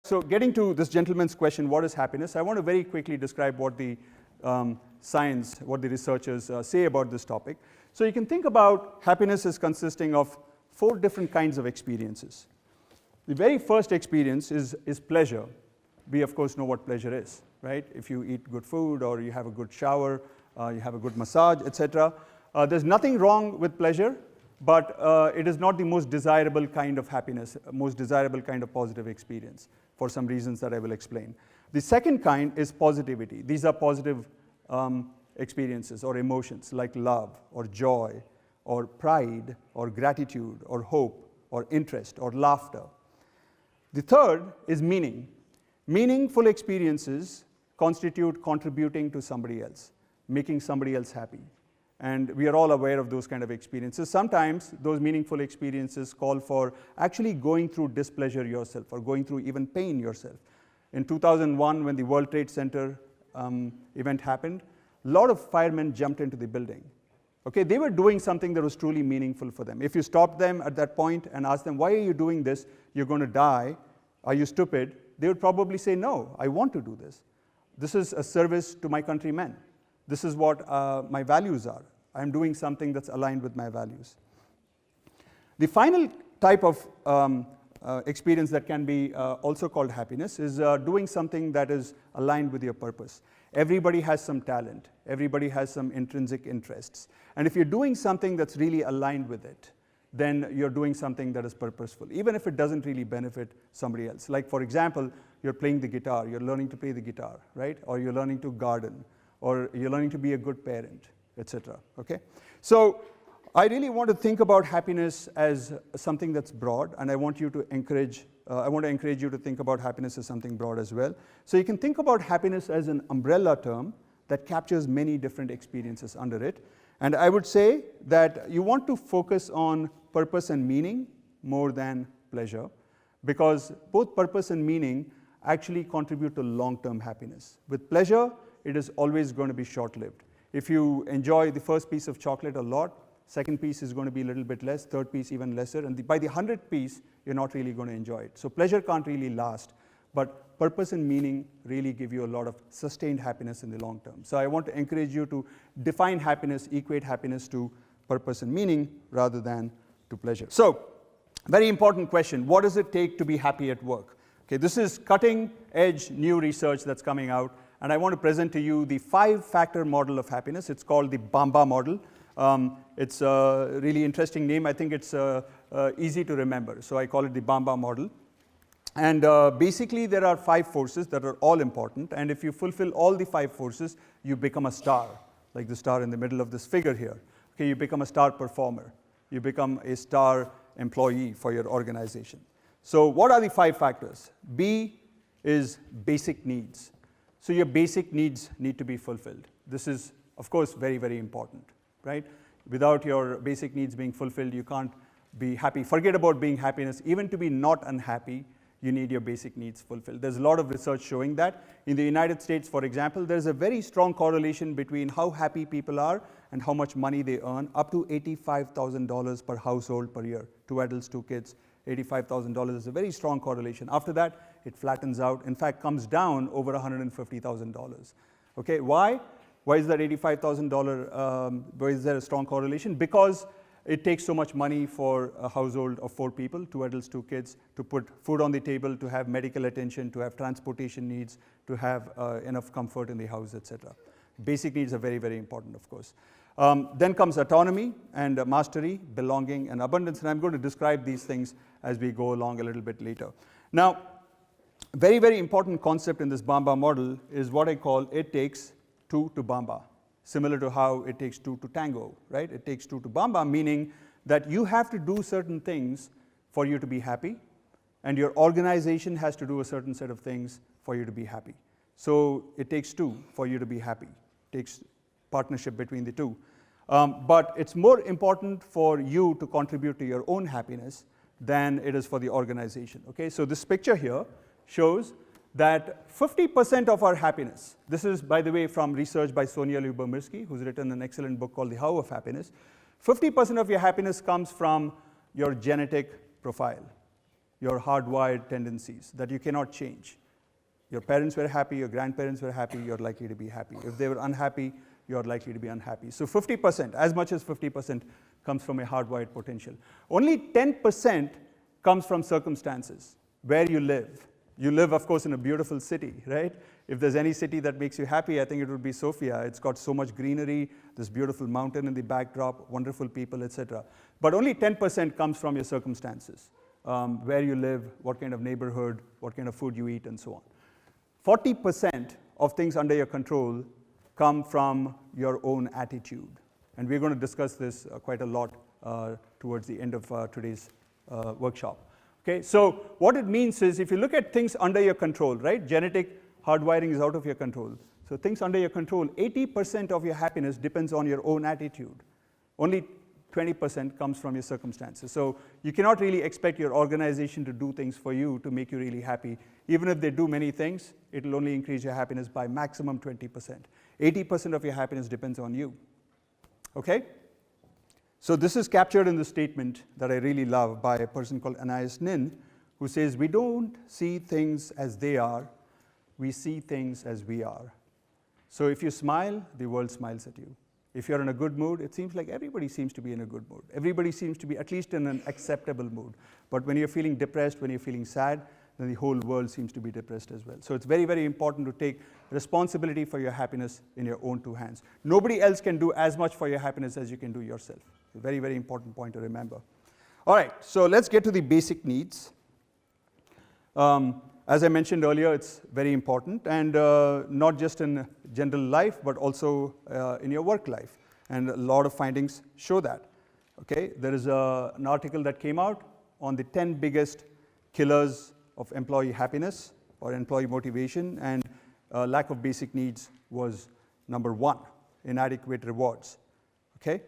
So getting to this gentleman's question, what is happiness? I want to very quickly describe what the science, what the researchers say about this topic. So you can think about happiness as consisting of 4 different kinds of experiences. The very first experience is pleasure. We, of course, know what pleasure is, right? If you eat good food or you have a good shower, you have a good massage, etc. There's nothing wrong with pleasure, but it is not the most desirable kind of happiness, most desirable kind of positive experience for some reasons that I will explain. The second kind is positivity. These are positive experiences or emotions like love or joy or pride or gratitude or hope or interest or laughter. The third is meaning. Meaningful experiences constitute contributing to somebody else, making somebody else happy. And we are all aware of those kind of experiences. Sometimes those meaningful experiences call for actually going through displeasure yourself or going through even pain yourself. In 2001, when the World Trade Center event happened, a lot of firemen jumped into the building. Okay, they were doing something that was truly meaningful for them. If you stopped them at that point and asked them, why are you doing this? You're going to die. Are you stupid? They would probably say, no, I want to do this. This is a service to my countrymen. This is what my values are. I'm doing something that's aligned with my values. The final type of experience that can be also called happiness is doing something that is aligned with your purpose. Everybody has some talent. Everybody has some intrinsic interests. And if you're doing something that's really aligned with it, then you're doing something that is purposeful, even if it doesn't really benefit somebody else. Like, for example, you're playing the guitar. You're learning to play the guitar, right? Or you're learning to garden. Or you're learning to be a good parent, etc. Okay? So I really want to think about happiness as something that's broad, and I want to encourage you to think about happiness as something broad as well. So you can think about happiness as an umbrella term that captures many different experiences under it. And I would say that you want to focus on purpose and meaning more than pleasure, because both purpose and meaning actually contribute to long-term happiness. With pleasure, it is always going to be short-lived. If you enjoy the first piece of chocolate a lot, second piece is going to be a little bit less, third piece even lesser, and by the 100th piece, you're not really going to enjoy it. So pleasure can't really last, but purpose and meaning really give you a lot of sustained happiness in the long term. So I want to encourage you to define happiness, equate happiness to purpose and meaning rather than to pleasure. So, very important question, what does it take to be happy at work? Okay, this is cutting-edge new research that's coming out, and I want to present to you the 5-factor model of happiness. It's called the BAMBA model. It's a really interesting name. I think it's easy to remember, so I call it the BAMBA model. And basically, there are 5 forces that are all important, and if you fulfill all the 5 forces, you become a star, like the star in the middle of this figure here. Okay, you become a star performer. You become a star employee for your organization. So what are the 5 factors? B is basic needs. So your basic needs need to be fulfilled. This is, of course, very, very important, right? Without your basic needs being fulfilled, you can't be happy. Forget about being happiness. Even to be not unhappy, you need your basic needs fulfilled. There's a lot of research showing that. In the United States, for example, there's a very strong correlation between how happy people are and how much money they earn, up to $85,000 per household per year. 2 adults, 2 kids, $85,000 is a very strong correlation. After that, it flattens out. In fact, comes down over $150,000. Okay, why? Why is that $85,000, why is there a strong correlation? Because it takes so much money for a household of 4 people, 2 adults, 2 kids, to put food on the table, to have medical attention, to have transportation needs, to have enough comfort in the house, etc. Basic needs are very, very important, of course. Then comes autonomy and mastery, belonging and abundance, and I'm going to describe these things as we go along a little bit later. Now, very, very important concept in this BAMBA model is what I call it takes 2 to BAMBA. Similar to how it takes 2 to tango, right? It takes 2 to BAMBA, meaning that you have to do certain things for you to be happy, and your organization has to do a certain set of things for you to be happy. So it takes 2 for you to be happy. It takes partnership between the 2. But it's more important for you to contribute to your own happiness than it is for the organization, okay? So this picture here shows that 50% of our happiness, this is, by the way, from research by Sonia Lyubomirsky, who's written an excellent book called The How of Happiness. 50% of your happiness comes from your genetic profile. your hardwired tendencies that you cannot change. Your parents were happy, your grandparents were happy, you're likely to be happy. If they were unhappy, you're likely to be unhappy. So 50%, as much as 50% comes from a hardwired potential. Only 10% comes from circumstances, where you live. You live, of course, in a beautiful city, right? If there's any city that makes you happy, I think it would be Sofia. It's got so much greenery, this beautiful mountain in the backdrop, wonderful people, etc. But only 10% comes from your circumstances, where you live, what kind of neighborhood, what kind of food you eat, and so on. 40% of things under your control come from your own attitude. And we're going to discuss this quite a lot towards the end of today's workshop. Okay, so what it means is if you look at things under your control, right? Genetic hardwiring is out of your control. So things under your control, 80% of your happiness depends on your own attitude. Only 20% comes from your circumstances. So you cannot really expect your organization to do things for you to make you really happy. Even if they do many things, it will only increase your happiness by maximum 20%. 80% of your happiness depends on you. Okay? So this is captured in the statement that I really love by a person called Anais Nin, who says, we don't see things as they are, we see things as we are. So if you smile, the world smiles at you. If you're in a good mood, it seems like everybody seems to be in a good mood. Everybody seems to be at least in an acceptable mood. But when you're feeling depressed, when you're feeling sad, then the whole world seems to be depressed as well. So it's very, very important to take responsibility for your happiness in your own two hands. Nobody else can do as much for your happiness as you can do yourself. A very, very important point to remember. All right, so let's get to the basic needs. As I mentioned earlier, it's very important, and not just in general life, but also in your work life. And a lot of findings show that. Okay, there is an article that came out on the 10 biggest killers of employee happiness or employee motivation, and lack of basic needs was number 1, inadequate rewards. Okay,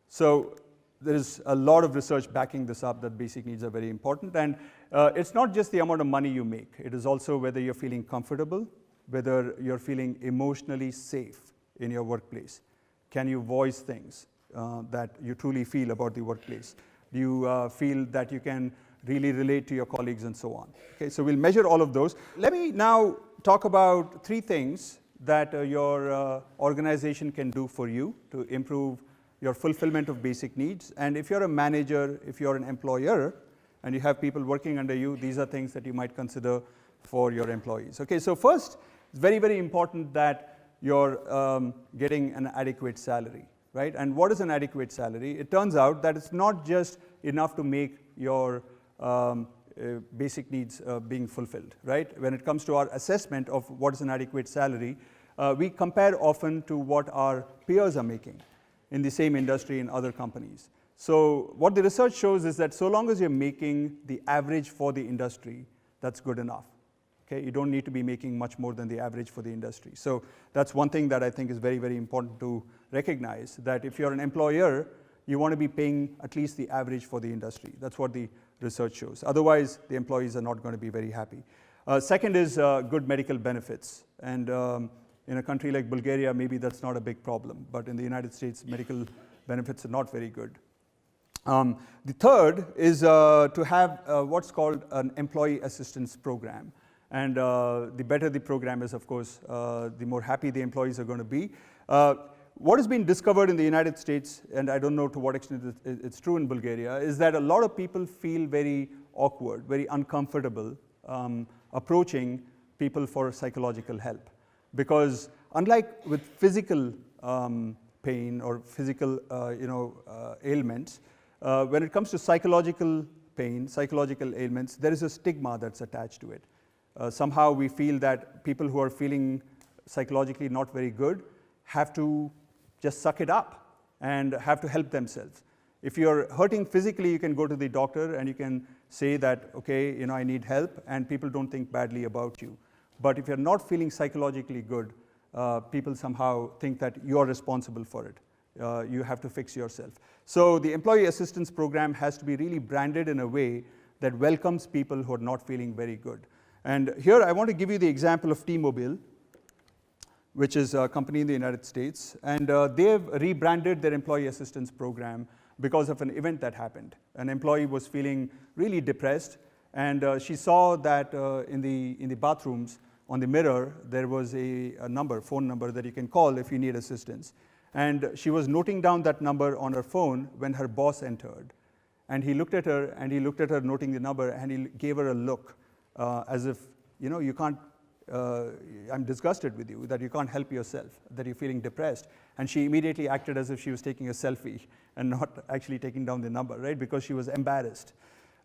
so there is a lot of research backing this up that basic needs are very important, and it's not just the amount of money you make. It is also whether you're feeling comfortable, whether you're feeling emotionally safe in your workplace. Can you voice things that you truly feel about the workplace? Do you feel that you can really relate to your colleagues and so on? Okay, so we'll measure all of those. Let me now talk about 3 things that your organization can do for you to improve your fulfillment of basic needs. And if you're a manager, if you're an employer, and you have people working under you, these are things that you might consider for your employees. Okay, so first, it's very, very important that you're getting an adequate salary, right? And what is an adequate salary? It turns out that it's not just enough to make your basic needs being fulfilled, right? When it comes to our assessment of what is an adequate salary, we compare often to what our peers are making in the same industry in other companies. So what the research shows is that so long as you're making the average for the industry, that's good enough. Okay, you don't need to be making much more than the average for the industry. So that's one thing that I think is very, very important to recognize, that if you're an employer, you want to be paying at least the average for the industry. That's what the research shows. Otherwise, the employees are not going to be very happy. Second is good medical benefits. And in a country like Bulgaria, maybe that's not a big problem. But in the United States, medical benefits are not very good. The third is to have what's called an employee assistance program. And the better the program is, of course, the more happy the employees are going to be. What has been discovered in the United States, and I don't know to what extent it's true in Bulgaria, is that a lot of people feel very awkward, very uncomfortable approaching people for psychological help. Because unlike with physical pain or physical ailments, when it comes to psychological pain, psychological ailments, there is a stigma that's attached to it. Somehow we feel that people who are feeling psychologically not very good have to just suck it up and have to help themselves. If you're hurting physically, you can go to the doctor and you can say that, okay, I need help, and people don't think badly about you. But if you're not feeling psychologically good, people somehow think that you're responsible for it. You have to fix yourself. So the employee assistance program has to be really branded in a way that welcomes people who are not feeling very good. And here I want to give you the example of T-Mobile, which is a company in the United States. And they have rebranded their employee assistance program because of an event that happened. An employee was feeling really depressed, and she saw that in the bathrooms, on the mirror, there was a phone number that you can call if you need assistance. And she was noting down that number on her phone when her boss entered. And he looked at her, noting the number, and he gave her a look as if, you can't, I'm disgusted with you, that you can't help yourself, that you're feeling depressed. And she immediately acted as if she was taking a selfie and not actually taking down the number, right? Because she was embarrassed.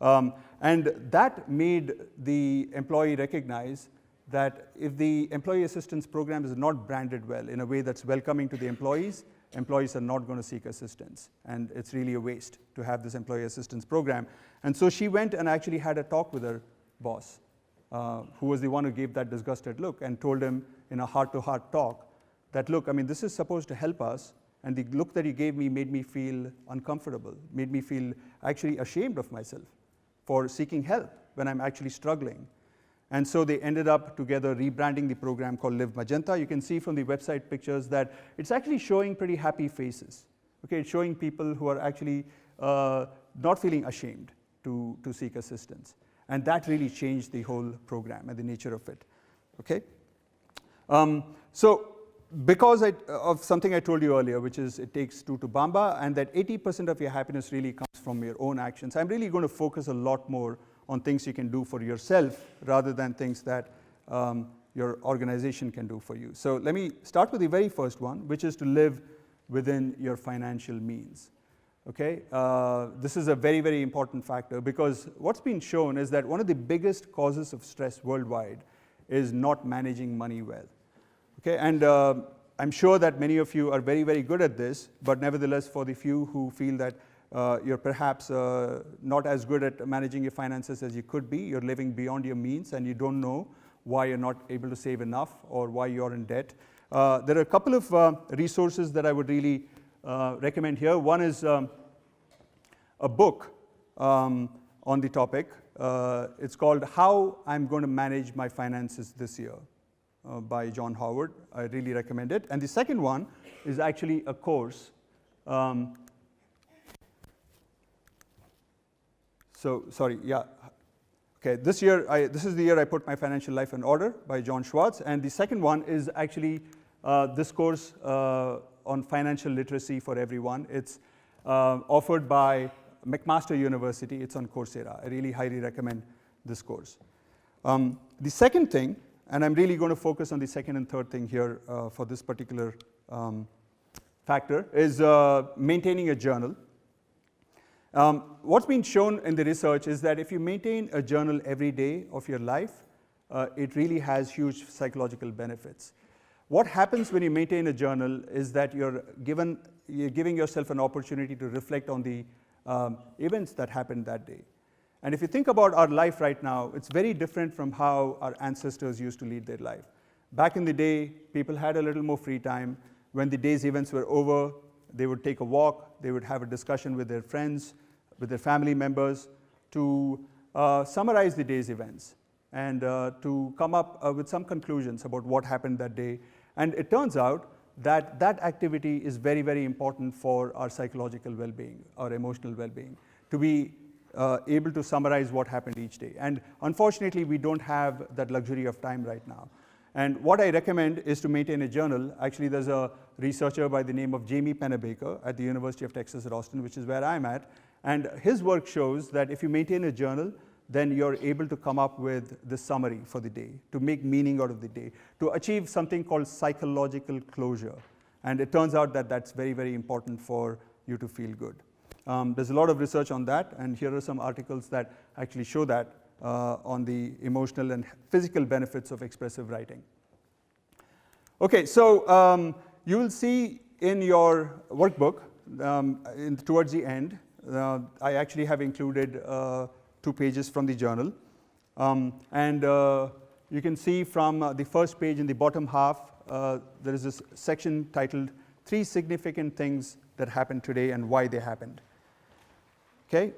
And that made the employee recognize that if the employee assistance program is not branded well in a way that's welcoming to the employees are not going to seek assistance. And it's really a waste to have this employee assistance program. And so she went and actually had a talk with her boss, who was the one who gave that disgusted look, and told him in a heart-to-heart talk that, look, I mean, this is supposed to help us, and the look that you gave me made me feel uncomfortable, made me feel actually ashamed of myself for seeking help when I'm actually struggling. And so they ended up together rebranding the program called Live Magenta. You can see from the website pictures that it's actually showing pretty happy faces. Okay, it's showing people who are actually not feeling ashamed to seek assistance. And that really changed the whole program and the nature of it. Okay? So because of something I told you earlier, which is it takes two to Bamba, and that 80% of your happiness really comes from your own actions, I'm really going to focus a lot more on things you can do for yourself rather than things that your organization can do for you. So let me start with the very first one, which is to live within your financial means. Okay? This is a very, very important factor, because what's been shown is that one of the biggest causes of stress worldwide is not managing money well. Okay? And I'm sure that many of you are very, very good at this, but nevertheless, for the few who feel that you're perhaps not as good at managing your finances as you could be, you're living beyond your means, and you don't know why you're not able to save enough or why you're in debt. There are a couple of resources that I would really recommend here. One is a book on the topic. It's called How I'm Going to Manage My Finances This Year by John Howard. I really recommend it. And the second one is actually a course. Okay, this is the year I put my financial life in order by John Schwartz, and the second one is actually this course on financial literacy for everyone. It's offered by McMaster University. It's on Coursera. I really highly recommend this course. The second thing, and I'm really going to focus on the second and third thing here for this particular factor, is maintaining a journal. What's been shown in the research is that if you maintain a journal every day of your life, it really has huge psychological benefits. What happens when you maintain a journal is that you're giving yourself an opportunity to reflect on the events that happened that day. And if you think about our life right now, it's very different from how our ancestors used to lead their life. Back in the day, people had a little more free time. When the day's events were over, they would take a walk, they would have a discussion with their friends, with their family members, to summarize the day's events and to come up with some conclusions about what happened that day. And it turns out that that activity is very, very important for our psychological well-being, our emotional well-being, to be able to summarize what happened each day. And unfortunately, we don't have that luxury of time right now. And what I recommend is to maintain a journal. Actually, there's a researcher by the name of Jamie Pennebaker at the University of Texas at Austin, which is where I'm at. And his work shows that if you maintain a journal, then you're able to come up with the summary for the day, to make meaning out of the day, to achieve something called psychological closure. And it turns out that that's very, very important for you to feel good. There's a lot of research on that, and here are some articles that actually show that on the emotional and physical benefits of expressive writing. Okay, so you will see in your workbook, towards the end, I actually have included 2 pages from the journal. And you can see from the first page in the bottom half, there is this section titled 3 Significant Things That Happened Today and Why They Happened. Okay,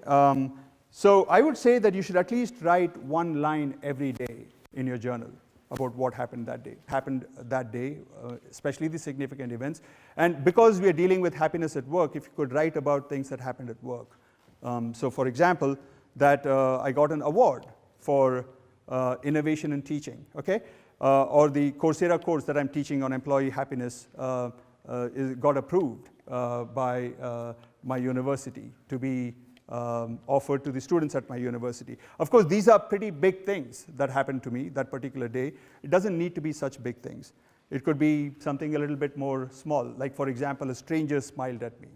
so I would say that you should at least write 1 line every day in your journal. about what happened that day, especially the significant events. And because we are dealing with happiness at work, if you could write about things that happened at work. So for example, that I got an award for innovation in teaching, okay? Or the Coursera course that I'm teaching on employee happiness got approved by my university to be offered to the students at my university. Of course, these are pretty big things that happened to me that particular day. It doesn't need to be such big things. It could be something a little bit more small, like for example, a stranger smiled at me,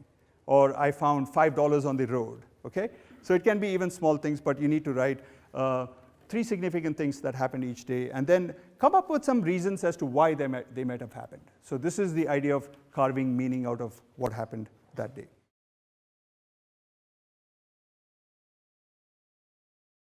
or I found $5 on the road, okay? So it can be even small things, but you need to write 3 significant things that happened each day, and then come up with some reasons as to why they might have happened. So this is the idea of carving meaning out of what happened that day.